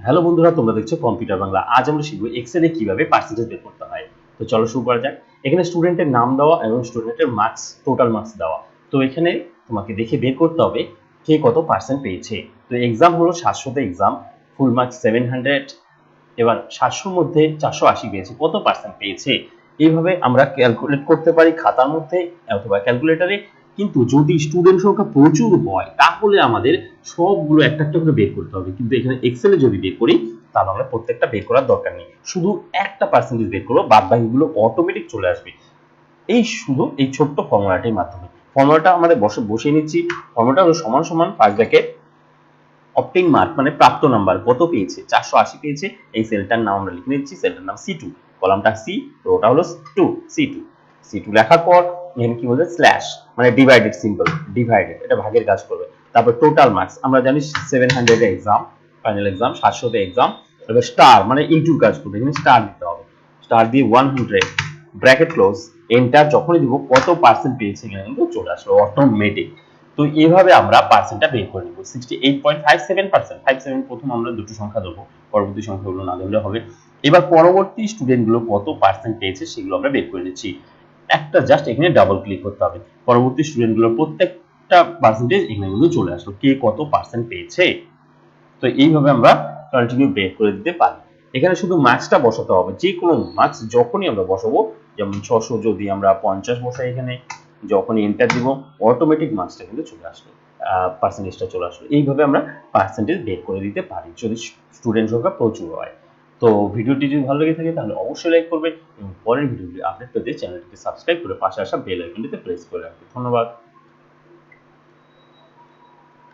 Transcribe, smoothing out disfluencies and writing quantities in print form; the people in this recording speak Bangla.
হ্যালো বন্ধুরা, তোমরা দেখছো কম্পিউটার বাংলা। আজ আমরা শিখবো এক্সেলে কিভাবে পার্সেন্টেজ বের করতে হয়। তো চলো শুরু করা যাক। এখানে স্টুডেন্টের নাম দেওয়া এবং স্টুডেন্টের মার্কস, টোটাল মার্কস দেওয়া। তো এখানে তোমাকে দেখে বের করতে হবে কে কত পার্সেন্ট পেয়েছে। তো এক্সাম হলো 700তে এক্সাম, ফুল মার্কস 700। এবার 700-র মধ্যে 480 পেয়েছে, কত পার্সেন্ট পেয়েছে। এইভাবে আমরা ক্যালকুলেট করতে পারি খাতার মধ্যে অথবা ক্যালকুলেটরে। কিন্তু যদি স্টুডেন্ট সংখ্যা প্রচুর হয় তাহলে আমাদের সবগুলো একটা একটা করে বের করতে হবে। কিন্তু এখানে এক্সেলে যদি বের করি তাহলে আমরা প্রত্যেকটা বের করার দরকার নেই, শুধু একটা পার্সেন্টেজ বের করবো, বাদ বাকিগুলো অটোমেটিক চলে আসবে এই ছোট্ট ফর্মুলাটির মাধ্যমে। ফর্মুলাটা আমাদের বসিয়ে নিচ্ছি। ফর্মুলাটা হলো সমান সমান ফার্স্ট ব্র্যাকেট অপটিং মার্ক মানে প্রাপ্ত নাম্বার কত পেয়েছে, 480 পেয়েছে। এই সেলটার নাম আমরা লিখে নিচ্ছি, সেলটার নাম C2, কলামটা সি, রোটা হলো 2, C2 লেখার পর এখানে কি বলছে স্ল্যাশ মানে ডিভাইডেড, সিম্পল ডিভাইডেড, এটা ভাগের কাজ করবে। তারপর টোটাল মার্কস, আমরা জানি 700 এ এক্সাম, ফাইনাল এক্সাম 700 তে এক্সাম। এবার স্টার মানে ইনটুর কাজ করবে, এখানে স্টার দিতে হবে, স্টার দিয়ে 100 ব্র্যাকেট ক্লোজ, এন্টার যখনই দিব কত পার্সেন্ট পেয়েছে এখানে কিন্তু চলে আসলো অটোমেটিক। তো এইভাবে আমরা পার্সেন্টটা বের করে নিব। 68.57%, 57 প্রথম আমরা দুটো সংখ্যা দেবো, পরবর্তী সংখ্যাগুলো না দিলে হবে। এবার পরবর্তী স্টুডেন্টগুলো কত পার্সেন্ট পেয়েছে সেগুলো আমরা বের করে নিচ্ছি। একটা জাস্ট এখানে ডাবল ক্লিক করতে হবে, পরবর্তী স্টুডেন্টগুলোর প্রত্যেকটা পার্সেন্টেজ এখানে কিন্তু চলে আসলো, কে কত পার্সেন্ট পেয়েছে। তো এইভাবে আমরা কন্টিনিউ বের করে দিতে পারি। এখানে শুধু মার্কসটা বসাতে হবে, যে কোনো মার্কস যখনই আমরা বসাবো, যেমন 600 যদি আমরা 50 বসাই, এখানে যখনই এন্টার দিব অটোমেটিক মার্কসটা কিন্তু চলে আসলো, পার্সেন্টেজটা চলে আসলো। এইভাবে আমরা পার্সেন্টেজ বের করে দিতে পারি যদি স্টুডেন্ট সংখ্যা প্রচুর হয়। তো ভিডিওটি যদি ভালো লেগে থাকে তাহলে অবশ্যই লাইক করবে এবং পরের ভিডিওটি আপডেট পেতে চ্যানেলটিকে সাবস্ক্রাইব করে পাশে আসা বেল আইকনটিতে প্রেস করে রাখবে। ধন্যবাদ।